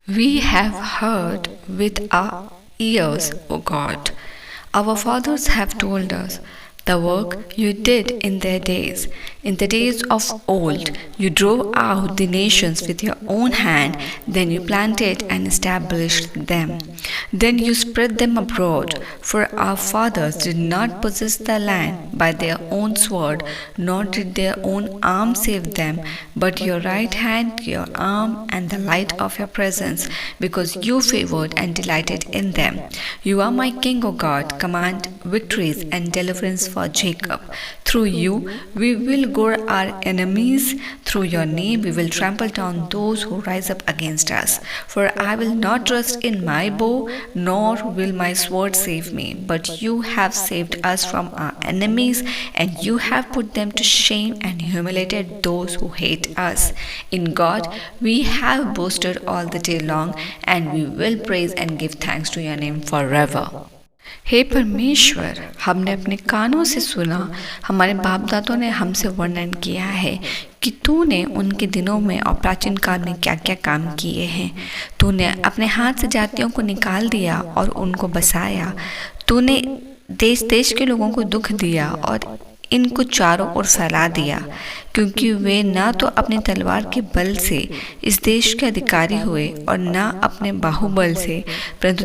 We have heard with our ears, O God. Our fathers have told us the work you did in their days. In the days of old, you drove out the nations with your own hand, then you planted and established them. Then you spread them abroad, for our fathers did not possess the land by their own sword, nor did their own arm save them, but your right hand, your arm, and the light of your presence, because you favored and delighted in them. You are my King, O God. Command victories and deliverance for Jacob. Through you, we will gore our enemies. Through your name, we will trample down those who rise up against us. For I will not trust in my bow, nor will my sword save me. But you have saved us from our enemies, and you have put them to shame and humiliated those who hate us. In God, we have boasted all the day long, and we will praise and give thanks to your name forever. हे परमेश्वर, हमने अपने कानों से सुना, हमारे बाप दादों ने हमसे वर्णन किया है कि तूने उनके दिनों में और प्राचीन काल में क्या क्या काम किए हैं। तूने अपने हाथ से जातियों को निकाल दिया और उनको बसाया। तूने देश देश के लोगों को दुख दिया और इनको चारों ओर फैला दिया, क्योंकि वे ना तो अपने तलवार के बल से इस देश के अधिकारी हुए और ना अपने बाहुबल से, परंतु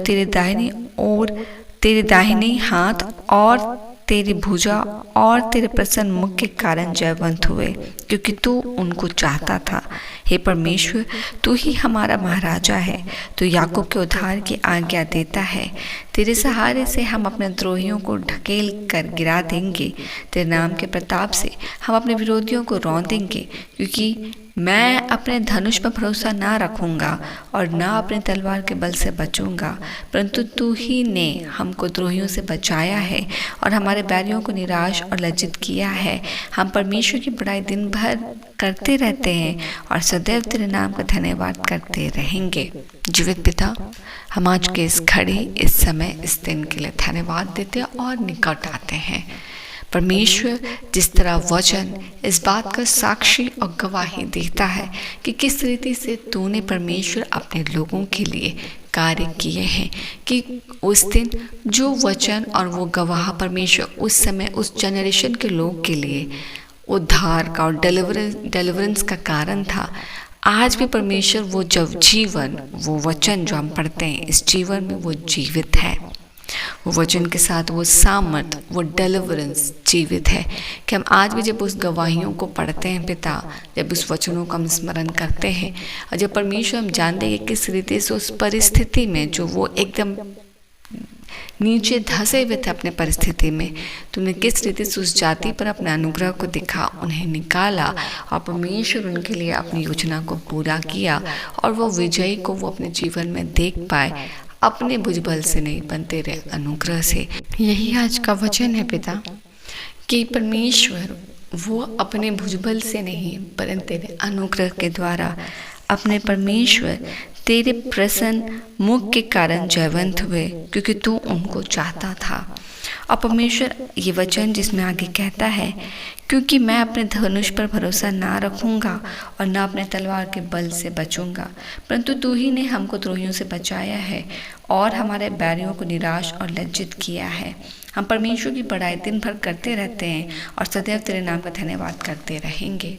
तेरे दाहिने हाथ और तेरी भुजा और तेरे प्रसन्न मुख के कारण जयवंत हुए, क्योंकि तू उनको चाहता था। हे परमेश्वर, तू ही हमारा महाराजा है। तू याकूब के उद्धार की आज्ञा देता है। तेरे सहारे से हम अपने द्रोहियों को ढकेल कर गिरा देंगे। तेरे नाम के प्रताप से हम अपने विरोधियों को रौंदेंगे, क्योंकि मैं अपने धनुष पर भरोसा ना रखूंगा और ना अपने तलवार के बल से बचूंगा, परंतु तू ही ने हमको द्रोहियों से बचाया है और हमारे बैरियों को निराश और लज्जित किया है। हम परमेश्वर की बड़ाई दिन भर करते रहते हैं और सदैव तेरे नाम का धन्यवाद करते रहेंगे। जीवित पिता, हम आज के इस घड़ी, इस समय, इस दिन के लिए धन्यवाद देते हैं और निकट आते हैं। परमेश्वर, जिस तरह वचन इस बात का साक्षी और गवाही देता है कि किस रीति से तूने परमेश्वर अपने लोगों के लिए कार्य किए हैं, कि उस दिन जो वचन और वो गवाह परमेश्वर उस समय उस जनरेशन के लोग के लिए उद्धार का और डिलीवरेंस का कारण था, आज भी परमेश्वर वो जब जीवन, वो वचन जो हम पढ़ते हैं इस जीवन में वो जीवित है। वो वचन के साथ वो सामर्थ, वो डिलीवरेंस जीवित है कि हम आज भी जब उस गवाहियों को पढ़ते हैं पिता, जब उस वचनों का हम स्मरण करते हैं और जब परमेश्वर हम जानते हैं कि किस रीति से उस परिस्थिति में जो वो एकदम नीचे धंसे हुए थे अपने परिस्थिति में, तुमने किस रीति से उस जाति पर अपने अनुग्रह को दिखा, उन्हें निकाला और परमेश्वर उनके लिए अपनी योजना को पूरा किया और वो विजयी को वो अपने जीवन में देख पाए, अपने भुजबल से नहीं पर तेरे अनुग्रह से। यही आज का वचन है पिता, कि परमेश्वर वो अपने भुजबल से नहीं परंतु तेरे अनुग्रह के द्वारा अपने परमेश्वर तेरे प्रसन्न मुख के कारण जयवंत हुए, क्योंकि तू उनको चाहता था। और परमेश्वर ये वचन जिसमें आगे कहता है, क्योंकि मैं अपने धनुष पर भरोसा ना रखूंगा और ना अपने तलवार के बल से बचूंगा, परंतु तू ही ने हमको द्रोहियों से बचाया है और हमारे बैरियों को निराश और लज्जित किया है। हम परमेश्वर की बड़ाई दिन भर करते रहते हैं और सदैव तेरे नाम का धन्यवाद करते रहेंगे।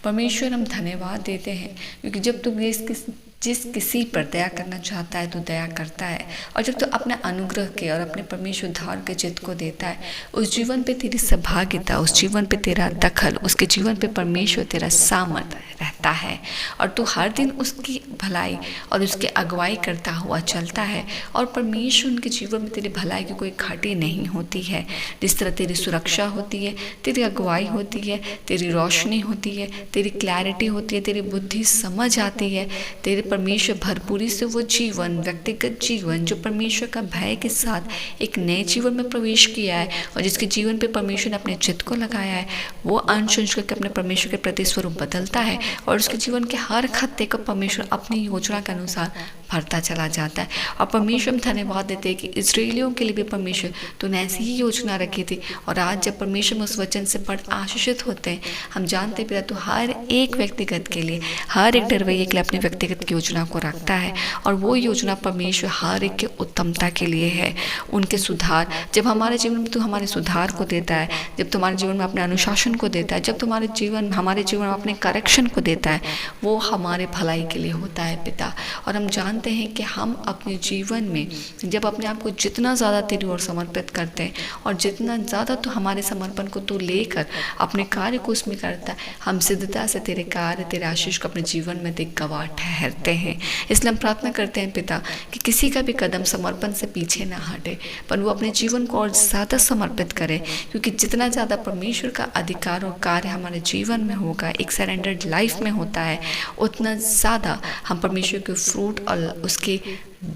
परमेश्वर, हम धन्यवाद देते हैं क्योंकि जब तू जिस किसी पर दया करना चाहता है तो दया करता है, और जब तो अपने अनुग्रह के और अपने परमेश्वर उद्धार के चित्त को देता है, उस जीवन पे तेरी सहभागिता, उस जीवन पे तेरा दखल, उसके जीवन पे परमेश्वर तेरा सामर्थ रहता है और तू हर दिन उसकी भलाई और उसकी अगुवाई करता हुआ चलता है और परमेश्वर उनके जीवन में तेरी भलाई की कोई घाटी नहीं होती है। जिस तरह तेरी सुरक्षा होती है, तेरी अगुवाई होती है, तेरी रोशनी होती है, तेरी क्लैरिटी होती है, तेरी बुद्धि समझ आती है, तेरे परमेश्वर भरपूरी से वो जीवन, व्यक्तिगत जीवन जो परमेश्वर का भय के साथ एक नए जीवन में प्रवेश किया है और जिसके जीवन पे परमेश्वर ने अपने चित्त को लगाया है, वो अंश करके अपने परमेश्वर के प्रति स्वरूप बदलता है और उसके जीवन के हर खत्ते को परमेश्वर अपनी योजना के अनुसार भरता चला जाता है। और परमेश्वर हम धन्यवाद देते हैं कि इजराइलियों के लिए भी परमेश्वर तूने ऐसी ही योजना रखी थी। और आज जब परमेश्वर में उस वचन से बड़ आशीषित होते हैं, हम जानते हैं पिता तू हर एक व्यक्तिगत के लिए, हर एक डरवैये के लिए अपनी व्यक्तिगत योजना को रखता है। और वो योजना परमेश्वर हर एक के उत्तमता के लिए है, उनके सुधार। जब हमारे जीवन में तू हमारे सुधार को देता है, जब तुम्हारे जीवन में अपने अनुशासन को देता है, जब तुम्हारे जीवन हमारे जीवन में अपने करेक्शन को देता है, वो हमारे भलाई के लिए होता है पिता। और हम जानते हैं कि हम अपने जीवन में जब अपने आप को जितना ज़्यादा तेरी ओर समर्पित करते हैं और जितना ज़्यादा तो हमारे समर्पण को तू लेकर अपने कार्य को उसमें करता है, हम सिद्धता से तेरे कार्य, तेरे आशीष को अपने जीवन में देख गवाह ठहरते हैं। इसलिए हम प्रार्थना करते हैं पिता कि किसी का भी कदम समर्पण से पीछे ना हटे, पर वो अपने जीवन को और ज़्यादा समर्पित करे, क्योंकि जितना ज़्यादा परमेश्वर का अधिकार और कार्य हमारे जीवन में होगा, एक सरेंडर्ड लाइफ में होता है, उतना ज़्यादा हम परमेश्वर के फ्रूट और उसके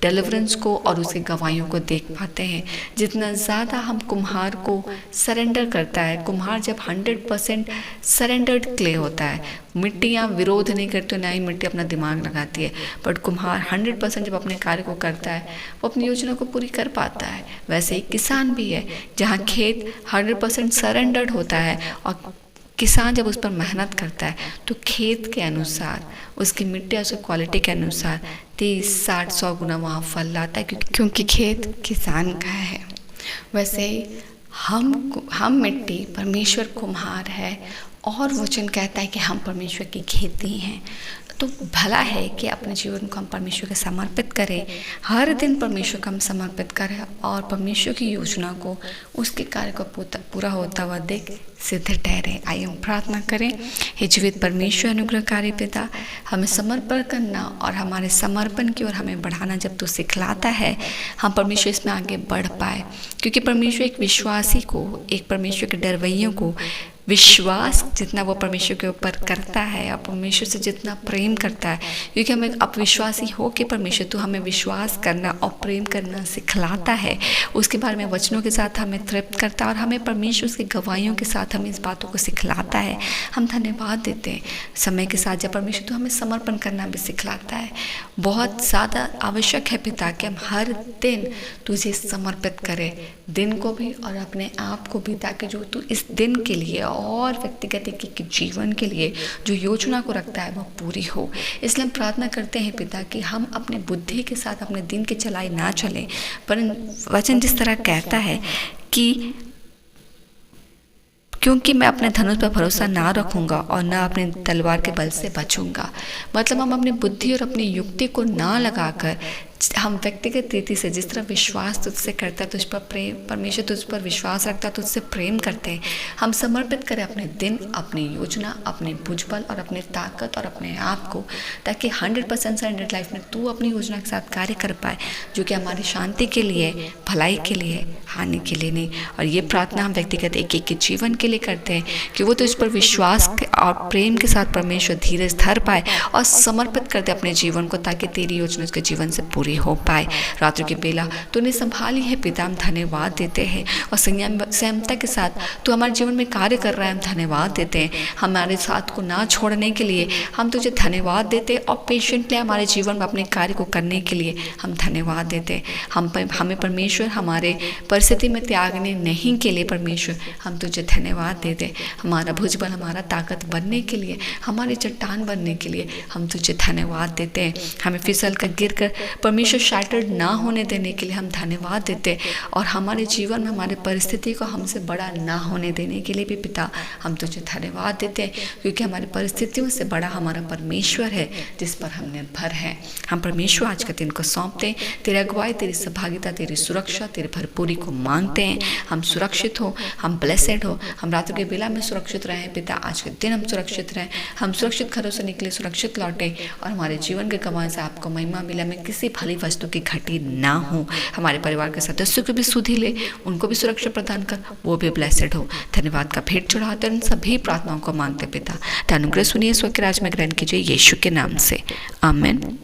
डिलीवरेंस को और उसके गवाहियों को देख पाते हैं। जितना ज़्यादा हम कुम्हार को सरेंडर करता है, कुम्हार जब 100% सरेंडर्ड क्ले होता है, मिट्टियाँ विरोध नहीं करती, ना ही मिट्टी अपना दिमाग लगाती है, बट कुम्हार 100% जब अपने कार्य को करता है वो अपनी योजना को पूरी कर पाता है। वैसे ही किसान भी है, जहाँ खेत 100% सरेंडर्ड होता है और किसान जब उस पर मेहनत करता है तो खेत के अनुसार, उसकी मिट्टी और उसकी क्वालिटी के अनुसार 30, 60, 100 गुना वहाँ फल लाता है, क्योंकि खेत किसान का है। वैसे ही हम मिट्टी, परमेश्वर कुम्हार है, और वचन कहता है कि हम परमेश्वर की खेती हैं। तो भला है कि अपने जीवन को हम परमेश्वर के समर्पित करें, हर दिन परमेश्वर को हम समर्पित करें और परमेश्वर की योजना को, उसके कार्य को पूरा होता हुआ देख सिद्ध ठहरे। आइए हम प्रार्थना करें। हे जीवित परमेश्वर, अनुग्रहकारी पिता, हमें समर्पण करना और हमारे समर्पण की ओर हमें बढ़ाना जब तू सिखलाता है, हम परमेश्वर इसमें आगे बढ़ पाए, क्योंकि परमेश्वर एक विश्वासी को, एक परमेश्वर के डरवैयों को विश्वास जितना वो परमेश्वर के ऊपर करता है और परमेश्वर से जितना प्रेम करता है, क्योंकि हम एक अविश्वासी हो के परमेश्वर तू हमें विश्वास करना और प्रेम करना सिखलाता है, उसके बारे में वचनों के साथ हमें तृप्त करता है और हमें परमेश्वर उसकी गवाहियों के साथ हमें इस बातों को सिखलाता है। हम धन्यवाद देते हैं समय के साथ जब परमेश्वर तू हमें समर्पण करना भी सिखलाता है। बहुत ज़्यादा आवश्यक है पिता कि हम हर दिन तुझे समर्पित करें, दिन को भी और अपने आप को भी, ताकि जो तू इस दिन के लिए और व्यक्तिगत एक जीवन के लिए जो योजना को रखता है वो पूरी हो। इसलिए हम प्रार्थना करते हैं पिता कि हम अपने बुद्धि के साथ अपने दिन की चलाई ना चलें, पर वचन जिस तरह कहता है कि क्योंकि मैं अपने धनुष पर भरोसा ना रखूंगा और ना अपने तलवार के बल से बचूंगा। मतलब हम अपनी बुद्धि और अपनी युक्ति को ना लगाकर हम व्यक्तिगत रीति से जिस तरह विश्वास तुझसे करता है, तुझ पर प्रेम, परमेश्वर तुझ पर विश्वास रखता है, तुझसे प्रेम करते हैं, हम समर्पित करें अपने दिन, अपनी योजना, अपने भुजबल और अपने ताकत और अपने आप को, ताकि 100% सरेंडर्ड लाइफ में तू अपनी योजना के साथ कार्य कर पाए, जो कि हमारी शांति के लिए, भलाई के लिए, हानि के लिए नहीं। और ये प्रार्थना हम व्यक्तिगत एक एक के जीवन के लिए करते हैं कि वो तुझ पर विश्वास और प्रेम के साथ परमेश्वर धीरज धर पाए और समर्पित कर दे अपने जीवन को, ताकि तेरी योजना उसके जीवन से पूरी हो पाए। रात्रि की बेला तूने संभाली है पिता, हम धन्यवाद देते हैं और संयमता के साथ तू हमारे जीवन में कार्य कर रहा है, हम धन्यवाद देते हैं। हमारे साथ को ना छोड़ने के लिए हम तुझे धन्यवाद देते हैं और पेशेंटली हमारे जीवन में अपने कार्य को करने के लिए हम धन्यवाद देते हैं। हमें परमेश्वर हमारे परिस्थिति में त्यागने नहीं के लिए परमेश्वर हम तुझे धन्यवाद देते हैं। हमारा भुजबल, हमारा ताकत बनने के लिए, हमारी चट्टान बनने के लिए हम तुझे धन्यवाद देते हैं। हमें फिसल कर गिर कर परमेश्वर शैटर्ड ना होने देने के लिए हम धन्यवाद देते हैं और हमारे जीवन में हमारे परिस्थिति को हमसे बड़ा ना होने देने के लिए भी पिता हम तुझे धन्यवाद देते हैं, क्योंकि हमारी परिस्थितियों से बड़ा हमारा परमेश्वर है जिस पर हम निर्भर हैं। हम परमेश्वर आज के दिन को सौंपते हैं, तेरी अगुवाई, तेरी सहभागिता, तेरी सुरक्षा, तेरी भरपूरी को मांगते हैं। हम सुरक्षित हो, हम ब्लेसेड हो, हम रातों के बेला में सुरक्षित रहें पिता। आज के दिन हम सुरक्षित रहें, हम सुरक्षित घरों से निकले, सुरक्षित लौटे और हमारे जीवन के गवाह से आपको महिमा मिला, में किसी भली वस्तु की घटी ना हो। हमारे परिवार के सदस्यों को भी सुधि ले, उनको भी सुरक्षा प्रदान कर, वो भी ब्लेसेड हो। धन्यवाद का भेंट चढ़ाते हैं, सभी प्रार्थनाओं को मांगते पिता। अनुग्रह सुनिए, स्वर्ग के राज में ग्रहण कीजिए, यीशु के नाम से, आमीन।